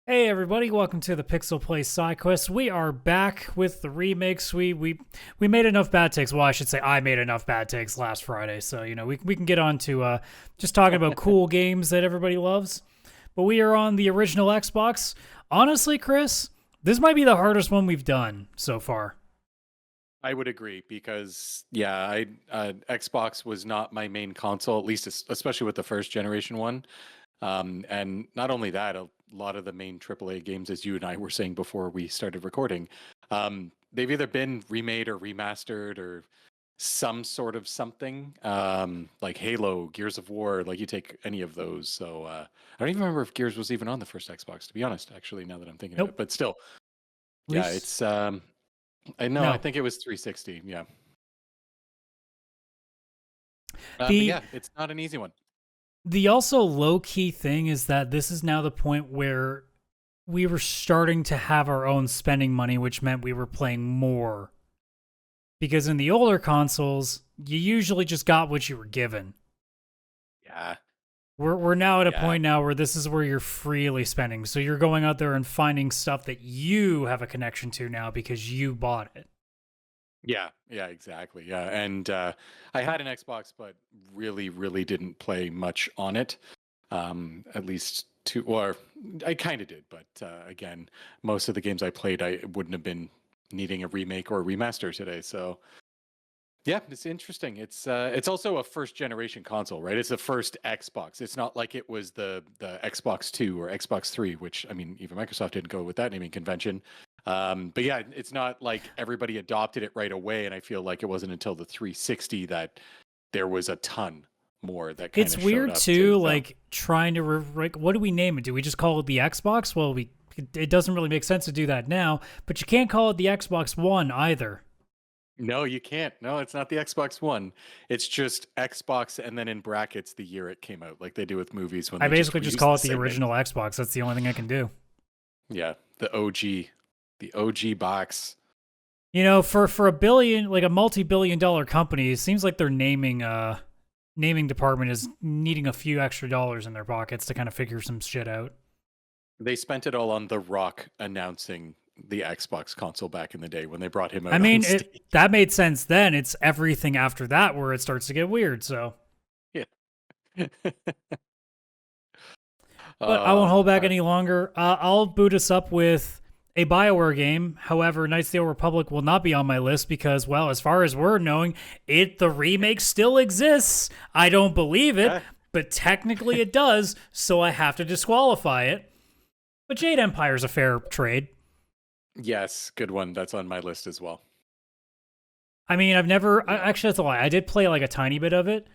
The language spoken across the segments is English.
Hey everybody, welcome to the PixelPlay Sidequest. We are back with the remakes. We made enough bad takes. Well, I should say I made enough bad takes last Friday, so we can get on to just talking about cool games that everybody loves. But we are on the original Xbox. Honestly, Chris, this might be the hardest one we've done so far. I would agree because Xbox was not my main console, at least especially with the first generation one. And not only that, a lot of the main AAA games, as you and I were saying before we started recording, they've either been remade or remastered or some sort of something, like Halo, Gears of War. Like you take any of those. So I don't even remember if Gears was even on the first Xbox, to be honest. Actually, now that I'm thinking of it, Nope. but still, At yeah, least it's. I know. I no. think it was 360. Yeah. But The yeah, it's not an easy one. the also low key thing is that this is now the point where we were starting to have our own spending money, which meant we were playing more. Because in the older consoles, you usually just got what you were given. Yeah. We're now at a Yeah. point now where this is where you're freely spending. So you're going out there and finding stuff that you have a connection to now because you bought it. Yeah. Yeah. Exactly. Yeah. And I had an Xbox, but really didn't play much on it. At least two, or I kind of did, but again, most of the games I played, I wouldn't have been needing a remake or a remaster today. So yeah, it's interesting. It's also a first generation console, right? It's the first Xbox. It's not like it was the Xbox 2 or Xbox 3, which I mean, even Microsoft didn't go with that naming convention. But yeah, it's not like everybody adopted it right away, and I feel like it wasn't until the 360 that there was a ton more that kind It's of showed weird up too. too, So like trying to like, what do we name it? Do we just call it the Xbox? Well, it doesn't really make sense to do that now, but you can't call it the Xbox One either. no, you can't. No, it's not the Xbox One. It's just Xbox, and then in brackets the year it came out, like they do with movies when I they just basically just reuse call the it the same name. original Xbox. That's the only thing I can do. Yeah, the OG box. For a billion, like a multi-billion-dollar company, it seems like their naming department is needing a few extra dollars in their pockets to kind of figure some shit out. They spent it all on The Rock announcing the Xbox console back in the day when they brought him I out on mean, it stage. that made sense then. It's everything after that where it starts to get weird. So, Yeah. but I won't hold All back right. any longer. I'll boot us up with a BioWare game. However, Knights of the Old Republic will not be on my list because, well, as far as we're knowing, the remake still exists. I don't believe it, Yeah. but technically it does, so I have to disqualify it. But Jade Empire's a fair trade. Yes, good one. That's on my list as well. I mean, I've never Yeah. actually that's a lie. I did play like a tiny bit of it,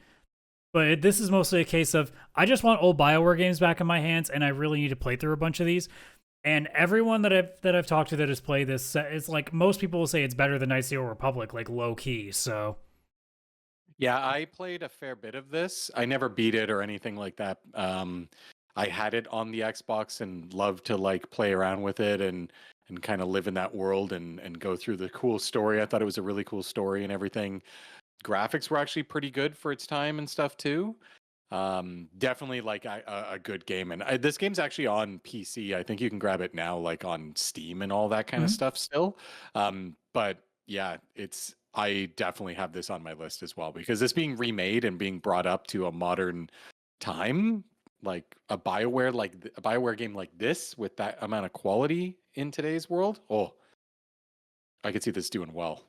but this is mostly a case of I just want old BioWare games back in my hands, and I really need to play through a bunch of these. And everyone that I've talked to that has played this, it's like most people will say it's better than Knights of the Old Republic, like low key. So Yeah, I played a fair bit of this. I never beat it or anything like that. I had it on the Xbox and loved to like play around with it and kind of live in that world and go through the cool story. I thought it was a really cool story and everything. Graphics were actually pretty good for its time and stuff too. Definitely like a good game. And this game's actually on PC. I think you can grab it now, like on Steam and all that kind of mhm. stuff still. But yeah, I definitely have this on my list as well because this being remade and being brought up to a modern time, like a BioWare game like this with that amount of quality in today's world. Oh, I could see this doing well.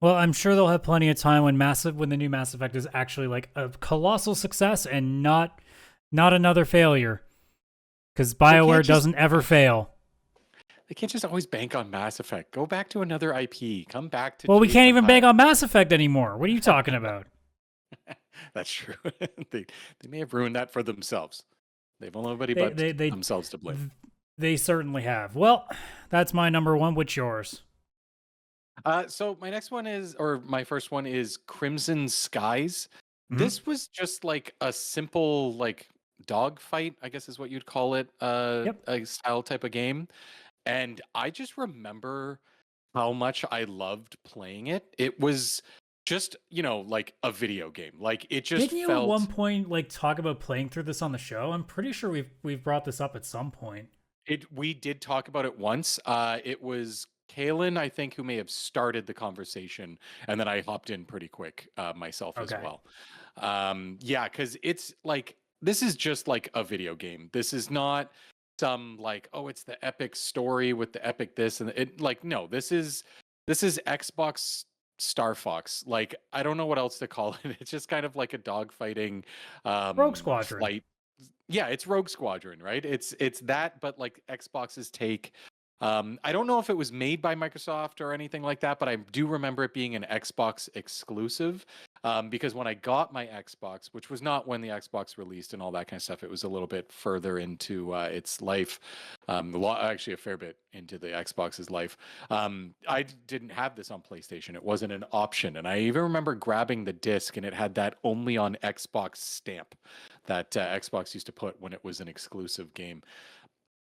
Well, I'm sure they'll have plenty of time when the new Mass Effect is actually like a colossal success and not another failure, because They can't BioWare just doesn't ever fail. They can't just always bank on Mass Effect. Go back to another IP. Come back to Well, we Jade can't even Empire. bank on Mass Effect anymore. What are you talking about? That's true. they they may have ruined that for themselves. They've only nobody They but they they themselves to blame. they certainly have. Well, that's my number one. What's yours? So my next one is, or my first one is Crimson Skies. Hmm. This was just like a simple like dog fight, I guess is what you'd call it, Yep. a style type of game. And I just remember how much I loved playing it. It was just, like a video game. Like it just Didn't you at one felt point like talk about playing through this on the show? I'm pretty sure we've brought this up at some point. We did talk about it once. It was Kaylan, I think, who may have started the conversation, and then I hopped in pretty quick myself as Okay. well. Yeah, because it's like this is just like a video game. This is not some like, oh, it's the epic story with the epic this and it. Like, no, this is Xbox Star Fox. Like, I don't know what else to call it. It's just kind of like a dogfighting Rogue Squadron. flight. Yeah, it's Rogue Squadron, right? It's that, but like Xbox's take. I don't know if it was made by Microsoft or anything like that, but I do remember it being an Xbox exclusive. Because when I got my Xbox, which was not when the Xbox released and all that kind of stuff, it was a little bit further into its life. Actually, a fair bit into the Xbox's life. I didn't have this on PlayStation. It wasn't an option, and I even remember grabbing the disc, and it had that only on Xbox stamp that Xbox used to put when it was an exclusive game.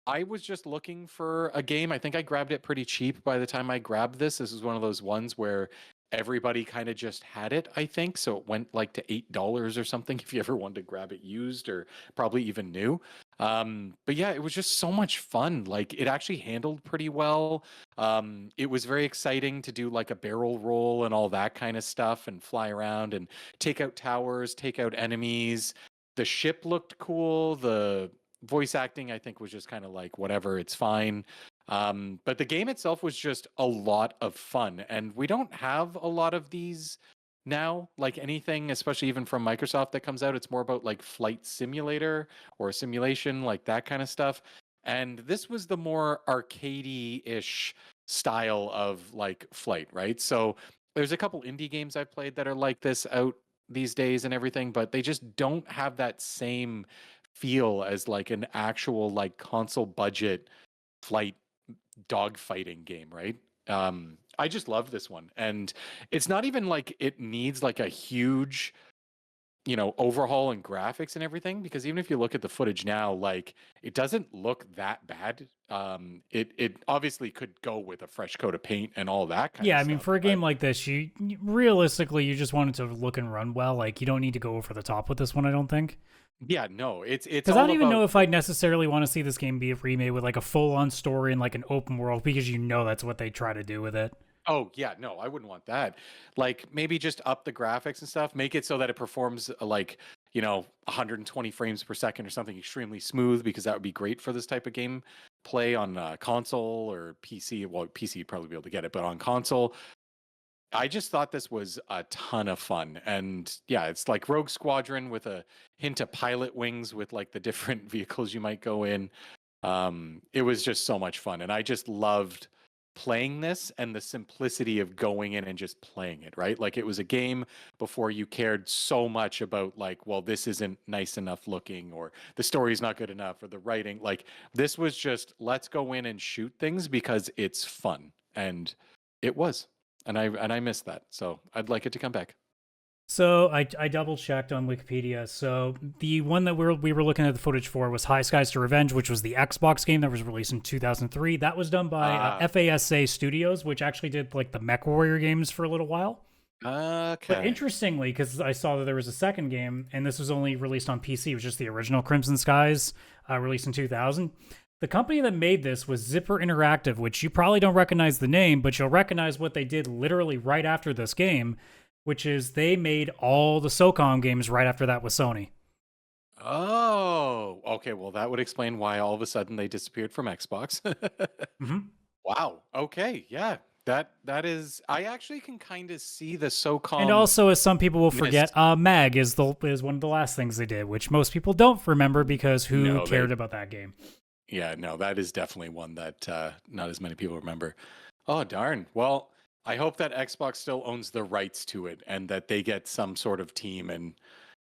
I was just looking for a game. I think I grabbed it pretty cheap by the time I grabbed this. This is one of those ones where everybody kind of just had it, I think. So it went like to $8 or something if you ever wanted to grab it used or probably even new. But yeah, it was just so much fun. Like it actually handled pretty well. It was very exciting to do like a barrel roll and all that kind of stuff and fly around and take out towers, take out enemies. The ship looked cool. The voice acting, I think, was just kind of like whatever, it's fine. But the game itself was just a lot of fun, and we don't have a lot of these now. Like anything, especially even from Microsoft that comes out, it's more about like flight simulator or simulation, like that kind of stuff. And this was the more arcadey-ish style of like flight, right? So there's a couple indie games I've played that are like this out these days and everything, but they just don't have that same feel as like an actual like console budget flight dogfighting game, right? I just love this one, and it's not even like it needs like a huge, overhaul in graphics and everything. Because even if you look at the footage now, like it doesn't look that bad. It obviously could go with a fresh coat of paint and all that kind Yeah, of I mean, stuff. for a game But like this, realistically, you just want it to look and run well. Like, you don't need to go over the top with this one, I don't think. yeah, no, it's Because I all don't even know about if I'd necessarily want to see this game be remade with like a full-on story and like an open world, because that's what they try to do with it. Oh, yeah, no, I wouldn't want that. Like maybe just up the graphics and stuff, make it so that it performs like, 120 frames per second or something extremely smooth, because that would be great for this type of game play on console or PC. Well, PC you'd probably be able to get it, but on console, I just thought this was a ton of fun. And yeah, it's like Rogue Squadron with a hint of pilot wings with like the different vehicles you might go in. It was just so much fun. And I just loved playing this and the simplicity of going in and just playing it, right? Like it was a game before you cared so much about like, well, this isn't nice enough looking, or the story's not good enough, or the writing. Like this was just, let's go in and shoot things because it's fun. And it was. And I missed that. So I'd like it to come back. So I double checked on Wikipedia. So the one that we were looking at the footage for was High Skies to Revenge, which was the Xbox game that was released in 2003. That was done by FASA Studios, which actually did like the Mech Warrior games for a little while. Okay. But interestingly, because I saw that there was a second game, and this was only released on PC, it was just the original Crimson Skies, released in 2000. The company that made this was Zipper Interactive, which you probably don't recognize the name, but you'll recognize what they did literally right after this game, which is they made all the SOCOM games right after that with Sony. Oh, okay. Well, that would explain why all of a sudden they disappeared from Xbox. Mm-hmm. Wow. Okay. Yeah. That is. I actually can kind of see the And SOCOM also, as some people will forget, mist. Mag is one of the last things they did, which most people don't remember because who No, cared about that game? Yeah, no, that is definitely one that not as many people remember. Oh, darn. Well, I hope that Xbox still owns the rights to it and that they get some sort of team and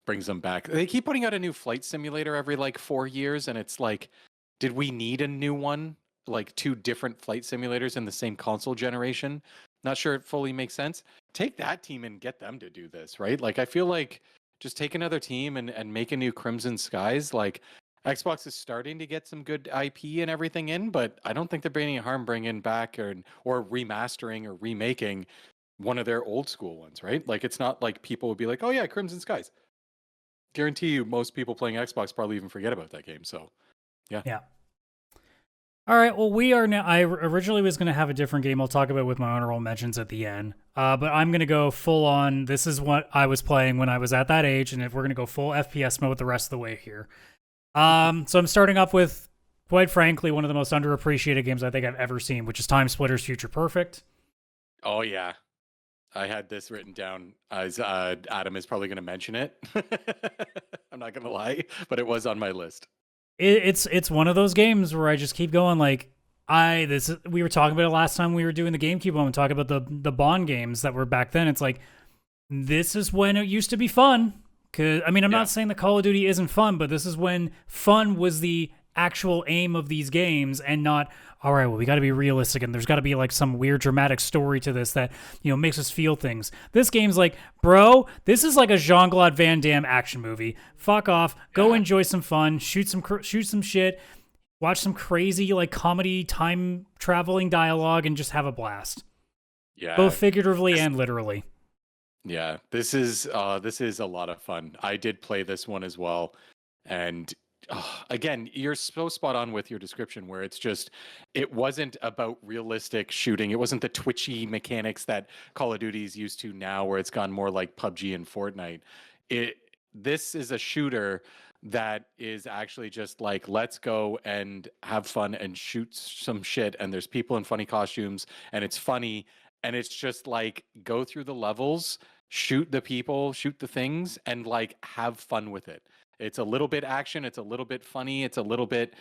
brings them back. They keep putting out a new flight simulator every like 4 years, and it's like, did we need a new one? Like two different flight simulators in the same console generation? Not sure it fully makes sense. Take that team and get them to do this, right? Like, I feel like just take another team and make a new Crimson Skies. Like, Xbox is starting to get some good IP and everything in, but I don't think they're bringing any harm bringing back or remastering or remaking one of their old school ones, right? Like it's not like people would be like, "Oh yeah, Crimson Skies." Guarantee you, most people playing Xbox probably even forget about that game. So, yeah. Yeah. All right. Well, we are now. I originally was going to have a different game I'll talk about with my honorable mentions at the end. But I'm going to go full on. This is what I was playing when I was at that age, and if we're going to go full FPS mode the rest of the way here. So I'm starting off with, quite frankly, one of the most underappreciated games I think I've ever seen, which is Time Splitters Future Perfect. Oh yeah, I had this written down as Adam is probably going to mention it. I'm not going to lie, but it was on my list. It's one of those games where I just keep going like we were talking about it last time we were doing the GameCube one, talking about the Bond games that were back then. It's like this is when it used to be fun. Cause I mean, I'm not saying that Call of Duty isn't fun, but this is when fun was the actual aim of these games, and not, all right, well, we got to be realistic and there's got to be like some weird dramatic story to this that, makes us feel things. This game's like, bro, this is like a Jean-Claude Van Damme action movie. Fuck off. Go enjoy some fun, shoot some shit, watch some crazy like comedy time traveling dialogue, and just have a blast. Yeah. Both figuratively and literally. Yeah, this is a lot of fun. I did play this one as well, and again, you're so spot on with your description, where it wasn't about realistic shooting. It wasn't the twitchy mechanics that Call of Duty is used to now, where it's gone more like PUBG and Fortnite. This is a shooter that is actually just like, let's go and have fun and shoot some shit, and there's people in funny costumes, and it's funny. And it's just like, go through the levels, shoot the people, shoot the things, and like have fun with it. It's a little bit action, it's a little bit funny, it's a little bit,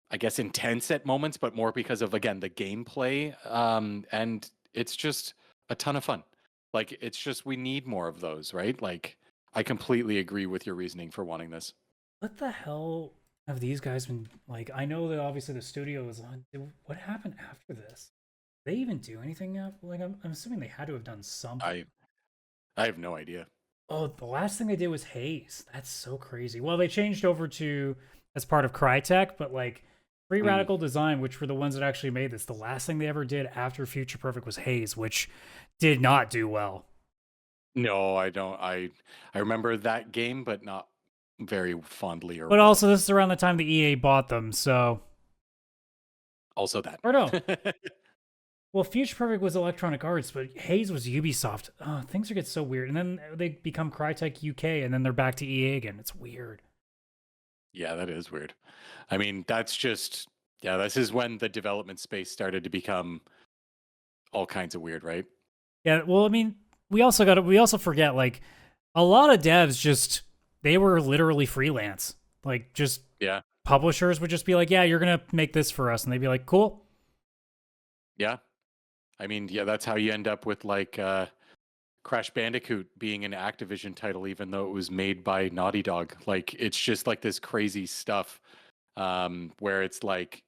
I guess, intense at moments, but more because of, again, the gameplay. And it's just a ton of fun. Like, it's just, we need more of those, right? Like, I completely agree with your reasoning for wanting this. What the hell have these guys been like? I know that obviously the studio was on. What happened after this? They even do anything now? Like, I'm assuming they had to have done something. I have no idea. Oh, the last thing they did was Haze. That's so crazy. Well, they changed over to as part of Crytek, but like Free Radical Design, which were the ones that actually made this, the last thing they ever did after Future Perfect was Haze, which did not do well. No, I don't. I remember that game, but not very fondly. But also, this is around the time the EA bought them, so also that. Or no. Well, Future Perfect was Electronic Arts, but Haze was Ubisoft. Oh, things are get so weird. And then they become Crytek UK, and then they're back to EA again. It's weird. Yeah, that is weird. I mean, that's just, this is when the development space started to become all kinds of weird, right? Yeah, well, I mean, we also forget, like, a lot of devs they were literally freelance. Like, just publishers would just be like, yeah, you're going to make this for us. And they'd be like, cool. Yeah. I mean, that's how you end up with like Crash Bandicoot being an Activision title, even though it was made by Naughty Dog. Like, it's just like this crazy stuff where it's like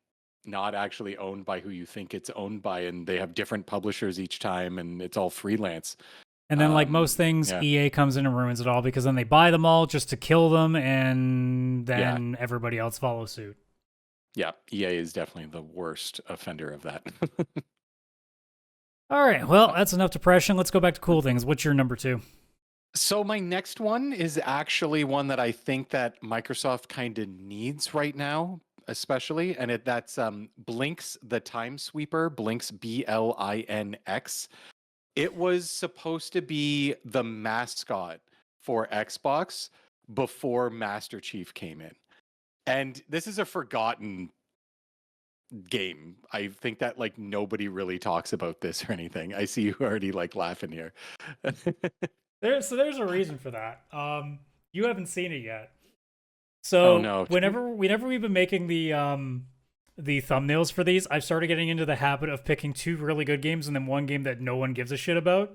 not actually owned by who you think it's owned by, and they have different publishers each time, and it's all freelance. And then, like most things, EA comes in and ruins it all, because then they buy them all just to kill them, and then everybody else follows suit. Yeah, EA is definitely the worst offender of that. All right, well, that's enough depression. Let's go back to cool things. What's your number 2? So my next one is actually one that I think that Microsoft kind of needs right now, especially, and that's Blinx the Time Sweeper, Blinx BLINX. It was supposed to be the mascot for Xbox before Master Chief came in. And this is a forgotten game. I think that like nobody really talks about this or anything. I see you already like laughing here. There's a reason for that. You haven't seen it yet. So no. whenever we've been making the thumbnails for these, I've started getting into the habit of picking 2 really good games and then one game that no one gives a shit about.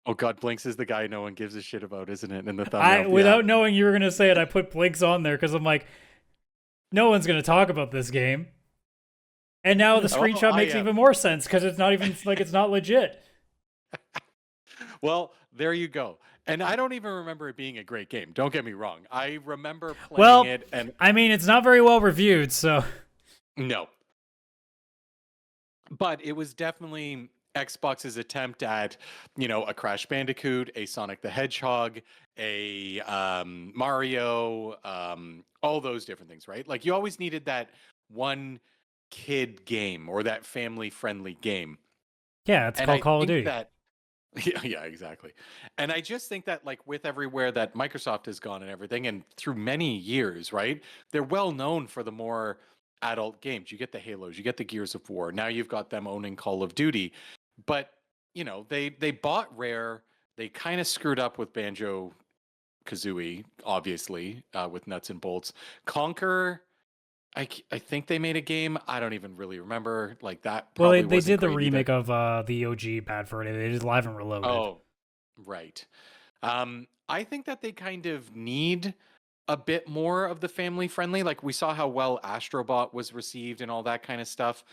Oh god, Blinx is the guy no one gives a shit about, isn't it? In the thumbnail. Without knowing you were gonna say it, I put Blinx on there because I'm like, no one's gonna talk about this game. And now the screenshot makes even more sense because it's not even like it's not legit. Well, there you go. And I don't even remember it being a great game. Don't get me wrong. I remember playing it, and I mean, it's not very well reviewed, so no. But it was definitely Xbox's attempt at, a Crash Bandicoot, a Sonic the Hedgehog, a Mario, all those different things, right? Like, you always needed that one kid game or that family friendly game. Yeah, it's And called I Call of think Duty. that yeah, exactly. And I just think that like with everywhere that Microsoft has gone and everything, and through many years, right? They're well known for the more adult games. You get the Halos, you get the Gears of War. Now you've got them owning Call of Duty. But, they bought Rare. They kind of screwed up with Banjo Kazooie, obviously, with nuts and bolts. Conquer, I think they made a game. I don't even really remember. Like that Well, probably they wasn't did the great either. remake of the OG Bad Fur Day. They did Live and Reloaded. Oh, right. I think that they kind of need a bit more of the family friendly. Like we saw how well Astrobot was received and all that kind of stuff.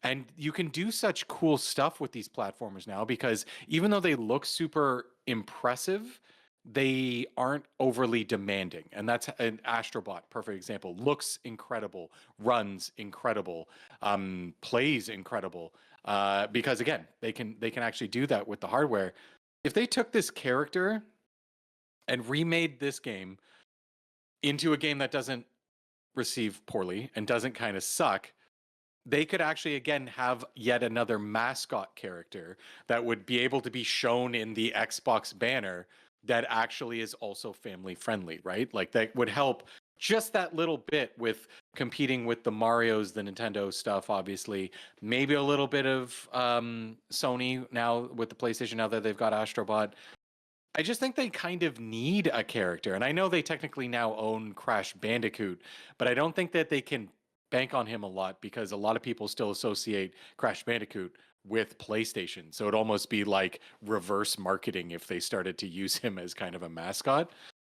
And you can do such cool stuff with these platformers now because even though they look super impressive, they aren't overly demanding. And that's an Astrobot, perfect example. Looks incredible, runs incredible, plays incredible. Because again, they can actually do that with the hardware. If they took this character and remade this game into a game that doesn't receive poorly and doesn't kind of suck, they could actually again have yet another mascot character that would be able to be shown in the Xbox banner that actually is also family friendly, right? Like that would help just that little bit with competing with the Marios, the Nintendo stuff, obviously. Maybe a little bit of Sony now with the PlayStation now that they've got Astrobot. I just think they kind of need a character. And I know they technically now own Crash Bandicoot, but I don't think that they can bank on him a lot because a lot of people still associate Crash Bandicoot with PlayStation. So it'd almost be like reverse marketing if they started to use him as kind of a mascot.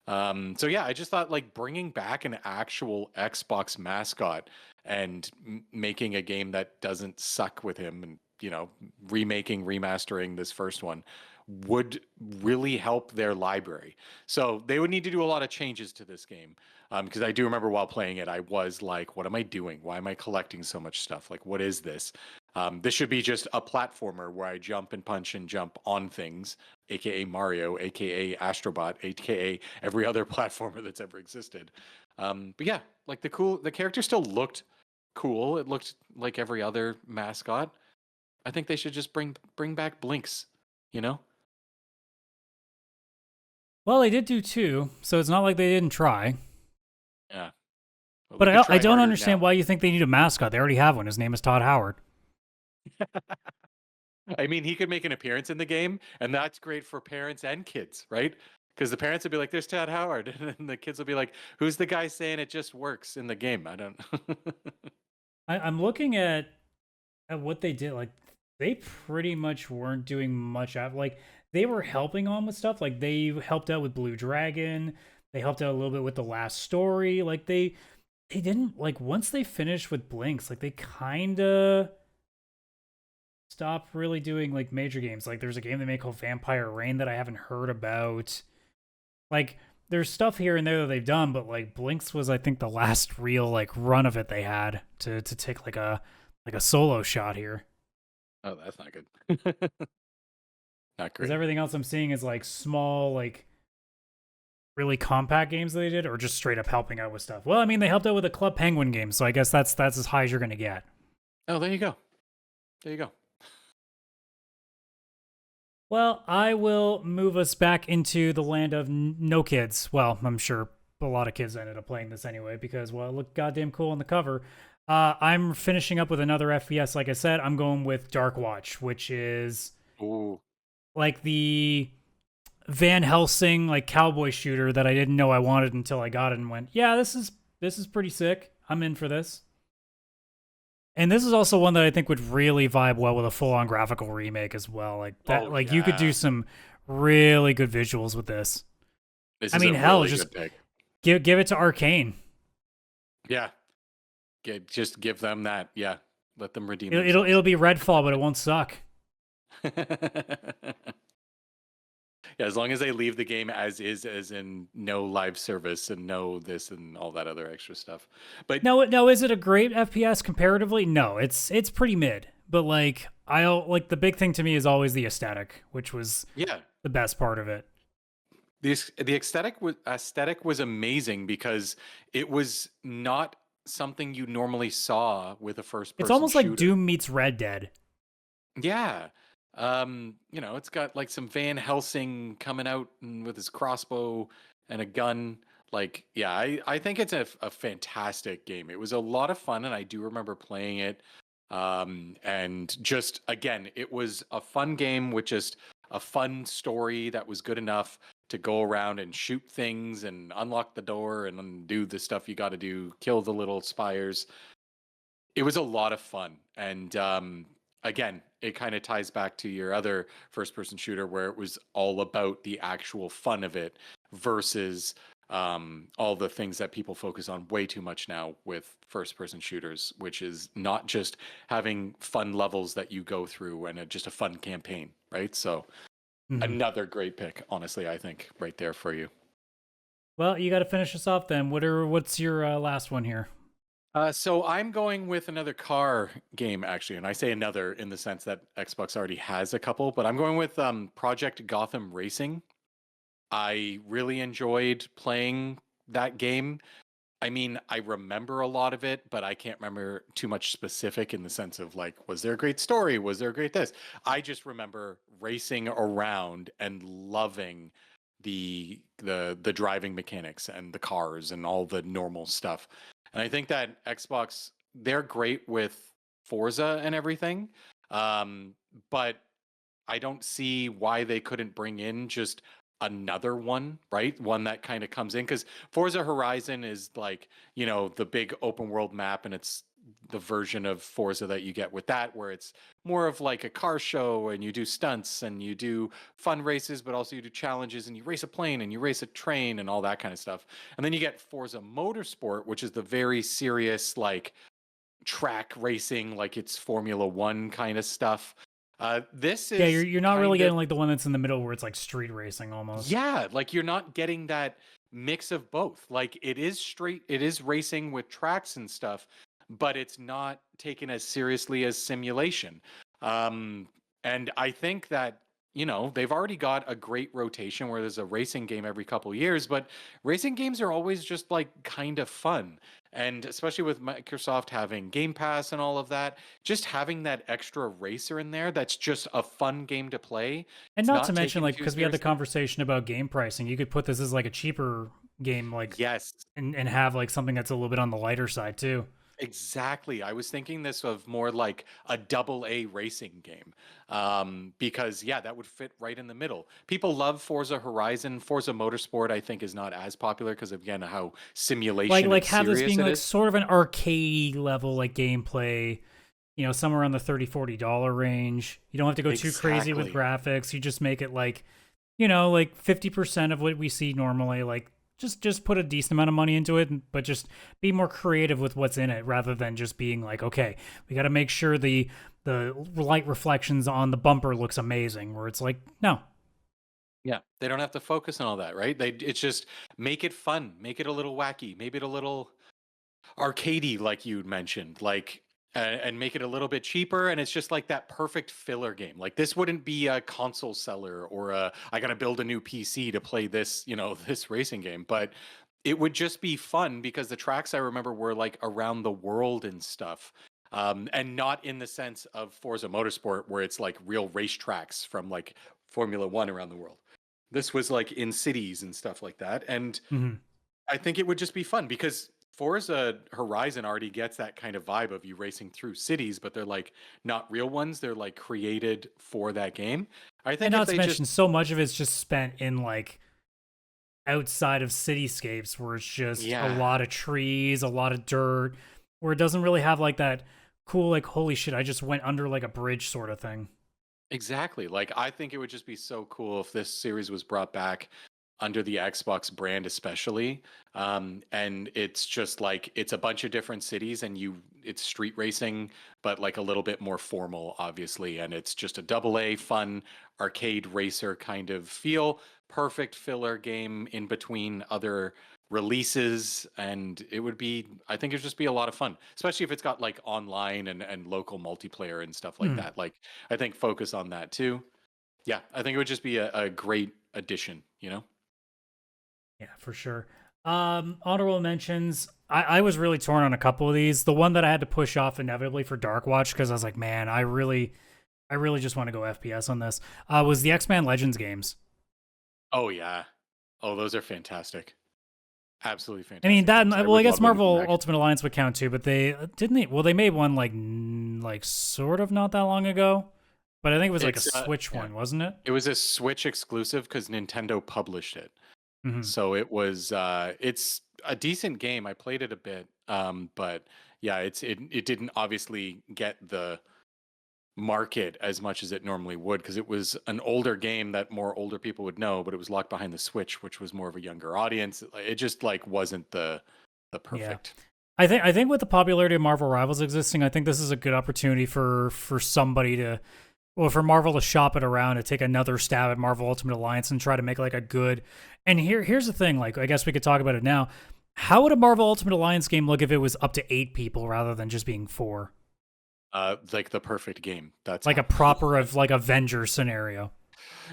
So yeah, I just thought like bringing back an actual Xbox mascot and making a game that doesn't suck with him and, remastering this first one would really help their library. So they would need to do a lot of changes to this game. Because I do remember while playing it, I was like, what am I doing? Why am I collecting so much stuff? Like, what is this? This should be just a platformer where I jump and punch and jump on things, aka Mario, aka Astrobot, aka every other platformer that's ever existed. But yeah, like the character still looked cool. It looked like every other mascot. I think they should just bring back Blinks, you know? Well, they did do two, so it's not like they didn't try. Yeah. Well, But they could I try don't harder understand now. why you think they need a mascot. They already have one. His name is Todd Howard. I mean, he could make an appearance in the game, and that's great for parents and kids, right? Because the parents would be like, "There's Todd Howard," and the kids will be like, "Who's the guy saying it just works in the game?" I don't. I'm looking at what they did. Like they pretty much weren't doing much out. Like they were helping on with stuff. Like they helped out with Blue Dragon. They helped out a little bit with the last story. Like they didn't like once they finished with Blinks. Like they kind of stopped really doing like major games. Like there's a game they made called Vampire Rain that I haven't heard about. Like there's stuff here and there that they've done, but like Blinks was I think the last real like run of it they had to take like a solo shot here. Oh, that's not good. Not Because great. everything else I'm seeing is like small, like really compact games that they did, or just straight up helping out with stuff. Well, I mean, they helped out with a Club Penguin game, so I guess that's as high as you're gonna get. Oh, there you go. There you go. Well, I will move us back into the land of no kids. Well, I'm sure a lot of kids ended up playing this anyway because, well, it looked goddamn cool on the cover. I'm finishing up with another FPS. Like I said, I'm going with Dark Watch, which is Ooh. like the Van Helsing like cowboy shooter that I didn't know I wanted until I got it and went, yeah, this is pretty sick. I'm in for this. And this is also one that I think would really vibe well with a full-on graphical remake as well. Like that, Oh like you could do yeah. some really good visuals with this. This I is mean, a hell, really just good pick. give it to Arcane. Yeah. Just give them that. Yeah. Let them redeem It'll themselves. be Redfall, but it won't suck. Yeah, as long as they leave the game as is, as in no live service and no this and all that other extra stuff. But No, is it a great FPS comparatively? No, it's pretty mid. But like I'll like the big thing to me is always the aesthetic, which was yeah, the best part of it. the aesthetic was amazing because it was not something you normally saw with a first It's person almost like shooter. Doom meets Red Dead. Yeah. It's got like some Van Helsing coming out with his crossbow and a gun. Like, yeah, I think it's a fantastic game. It was a lot of fun, and I do remember playing it. And just again, it was a fun game with just a fun story that was good enough to go around and shoot things and unlock the door and then do the stuff you got to do, kill the little spires. It was a lot of fun. And again, it kind of ties back to your other first person shooter where it was all about the actual fun of it versus all the things that people focus on way too much now with first person shooters, which is not just having fun levels that you go through and just a fun campaign, right? So, Mhm. another great pick, honestly, I think, right there for you. Well, you got to finish us off then. What's your last one here? So I'm going with another car game, actually, and I say another in the sense that Xbox already has a couple, but I'm going with Project Gotham Racing. I really enjoyed playing that game. I mean, I remember a lot of it, but I can't remember too much specific in the sense of like, was there a great story? Was there a great this? I just remember racing around and loving the driving mechanics and the cars and all the normal stuff. And I think that Xbox, they're great with Forza and everything. Um, but I don't see why they couldn't bring in just another one, right? One that kind of comes in because Forza Horizon is like, the big open world map, and it's the version of Forza that you get with that, where it's more of like a car show and you do stunts and you do fun races, but also you do challenges and you race a plane and you race a train and all that kind of stuff. And then you get Forza Motorsport, which is the very serious, like, track racing, like it's Formula One kind of stuff. This Yeah, is you're not really kind of, getting like the one that's in the middle where it's like street racing almost. yeah, like you're not getting that mix of both. Like it is racing with tracks and stuff, but it's not taken as seriously as simulation. Um, and I think that, they've already got a great rotation where there's a racing game every couple years, but racing games are always just like kind of fun. And especially with Microsoft having Game Pass and all of that, just having that extra racer in there that's just a fun game to play. And It's not to not mention, taken like, too because we had the seriously. conversation about game pricing, you could put this as like a cheaper game, like, Yes, and have like something that's a little bit on the lighter side too. exactly. I was thinking this of more like a double A racing game. Because yeah, that would fit right in the middle. People love Forza Horizon. Forza Motorsport, I think, is not as popular because again how simulation Like and have this serious being it like is. sort of an arcade level like gameplay, somewhere around the $30-$40 range. You don't have to go too crazy with Exactly. graphics. You just make it like, like 50% of what we see normally. Like just put a decent amount of money into it, but just be more creative with what's in it rather than just being like, okay, we got to make sure the light reflections on the bumper looks amazing. Where it's like, no, Yeah, they don't have to focus on all that, right? It's just make it fun, make it a little wacky, maybe it a little arcadey, like you mentioned, like, and make it a little bit cheaper. And it's just like that perfect filler game. Like this wouldn't be a console seller or I got to build a new PC to play this, this racing game, but it would just be fun because the tracks I remember were like around the world and stuff. And not in the sense of Forza Motorsport where it's like real race tracks from like Formula One around the world. This was like in cities and stuff like that. And mm-hmm. I think it would just be fun because Forza Horizon already gets that kind of vibe of you racing through cities, but they're like not real ones. They're like created for that game. I And think if not to they just, mention, so much of it's just spent in like outside of cityscapes where it's just a yeah, lot of trees, a lot of dirt, where it doesn't really have like that cool, like, holy shit, I just went under like a bridge sort of thing. exactly. Like I think it would just be so cool if this series was brought back under the Xbox brand, especially. And it's just like it's a bunch of different cities, and it's street racing, but like a little bit more formal, obviously. And it's just a double A fun arcade racer kind of feel. Perfect filler game in between other releases, and it would be, I think it'd just be a lot of fun, especially if it's got like online and local multiplayer and stuff like Hmm. that. Like I think focus on that too. Yeah, I think it would just be a great addition, you know? Yeah, for sure. Honorable mentions. I was really torn on a couple of these. The one that I had to push off inevitably for Dark Watch because I was like, man, I really just want to go FPS on this. Was the X-Men Legends games. Oh yeah. Oh, those are fantastic. Absolutely fantastic. I mean that. games. Well, I would guess love them to come Marvel back. Ultimate Alliance would count too, but they didn't. Well, they made one like sort of not that long ago, but I think it was like a It's, Switch yeah. one, wasn't it? It was a Switch exclusive because Nintendo published it. Hmm. So it was it's a decent game. I played it a bit. But yeah, it didn't obviously get the market as much as it normally would because it was an older game that more older people would know, but it was locked behind the Switch, which was more of a younger audience. It just like wasn't the Yeah. perfect. I think with the popularity of Marvel Rivals existing, I think this is a good opportunity for somebody to, well, for Marvel to shop it around and take another stab at Marvel Ultimate Alliance and try to make like a good. And here's the thing, like I guess we could talk about it now. How would a Marvel Ultimate Alliance game look if it was up to 8 people rather than just being 4? Like the perfect game. That's Like a proper of like Avengers scenario.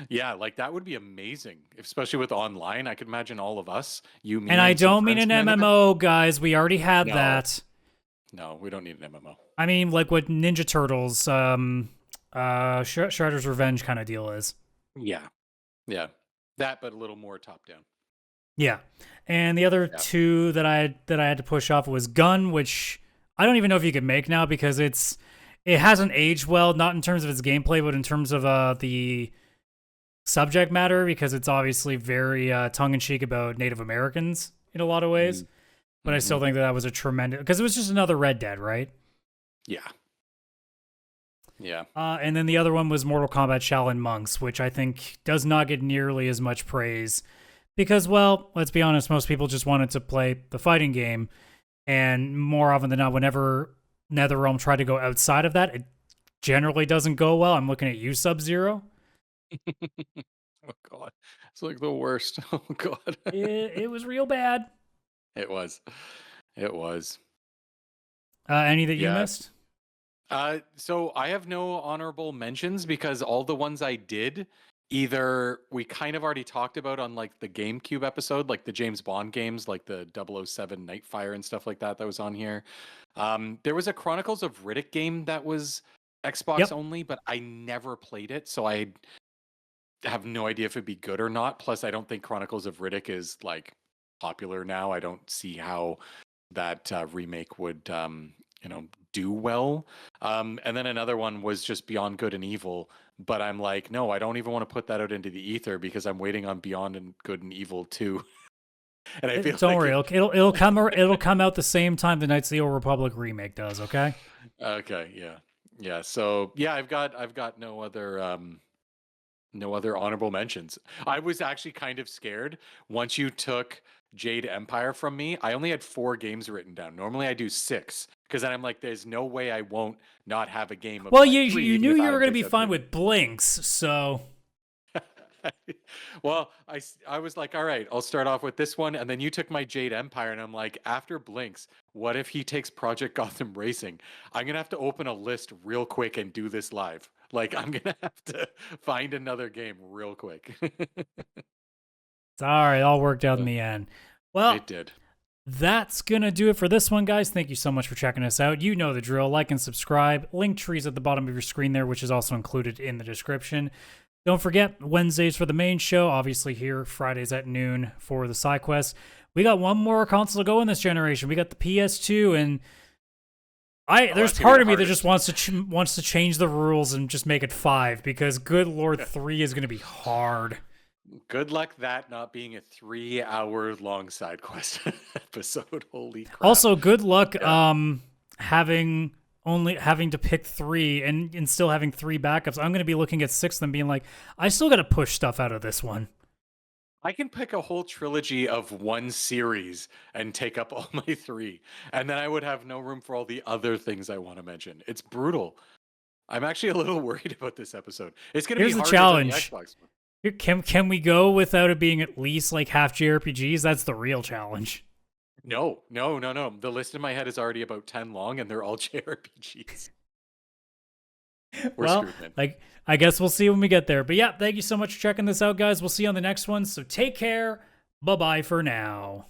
yeah, like that would be amazing, especially with online. I could imagine all of us, you, me, And I some don't mean friends an playing it. MMO, guys. We already had No. that. No, we don't need an MMO. I mean, like what Ninja Turtles, Shredder's Revenge kind of deal is. Yeah, yeah, that, but a little more top down. Yeah. And the other Yeah. two that I had to push off was Gun, which I don't even know if you can make now because it hasn't aged well, not in terms of its gameplay, but in terms of the subject matter, because it's obviously very tongue in cheek about Native Americans in a lot of ways. But I still think that was a tremendous, because it was just another Red Dead, right? Yeah, yeah. And then the other one was Mortal Kombat Shaolin Monks, which I think does not get nearly as much praise because, well, let's be honest, most people just wanted to play the fighting game. And more often than not, whenever NetherRealm tried to go outside of that, it generally doesn't go well. I'm looking at you, Sub-Zero. Oh god, it's like the worst. Oh god, It was real bad. it was, it was. Any that you Yeah. missed? So I have no honorable mentions because all the ones I did, either we kind of already talked about on like the GameCube episode, like the James Bond games, like the 007 Nightfire and stuff like that was on here. There was a Chronicles of Riddick game that was Xbox Yep. only, but I never played it, so I have no idea if it'd be good or not. Plus, I don't think Chronicles of Riddick is like popular now. I don't see how that remake would do well. And then another one was just Beyond Good and Evil, but I'm like, no, I don't even want to put that out into the ether because I'm waiting on Beyond and Good and Evil 2. And I feel Don't like worry, it'll come out the same time the Knights of the Old Republic remake does. Okay. okay, yeah. So yeah, I've got no other honorable mentions. I was actually kind of scared once you took Jade Empire from me. I only had 4 games written down. Normally I do 6 because then I'm like, there's no way I won't not have a game of Well, like you 3, you even knew if you were Adam going to picks be up fine 3. with Blinks, so Well, I was like, all right, I'll start off with this one, and then you took my Jade Empire, and I'm like, after Blinks, what if he takes Project Gotham Racing? I'm gonna have to open a list real quick and do this live. Like, I'm gonna have to find another game real quick. it's all right. All worked out in the end. Well, It did. that's going to do it for this one, guys. Thank you so much for checking us out. You know the drill. Like and subscribe. Link trees at the bottom of your screen there, which is also included in the description. Don't forget, Wednesdays for the main show. Obviously here, Fridays at noon for the Sidequest. We got one more console to go in this generation. We got the PS2, and there's that's gonna be part the of me that hardest. just wants to change the rules and just make it 5 because good lord, 3 is going to be hard. Good luck that not being a 3-hour long side quest episode. Holy crap. Also, good luck Yeah. having to pick 3 and still having 3 backups. I'm going to be looking at 6 and being like, I still got to push stuff out of this one. I can pick a whole trilogy of one series and take up all my 3, and then I would have no room for all the other things I want to mention. It's brutal. I'm actually a little worried about this episode. It's going to be Here's the harder than the challenge. Xbox one. Can we go without it being at least like half JRPGs? That's the real challenge. No. The list in my head is already about 10 long, and they're all JRPGs. We're Well, screwed, man. like I guess we'll see when we get there. But yeah, thank you so much for checking this out, guys. We'll see you on the next one. So take care. Bye-bye for now.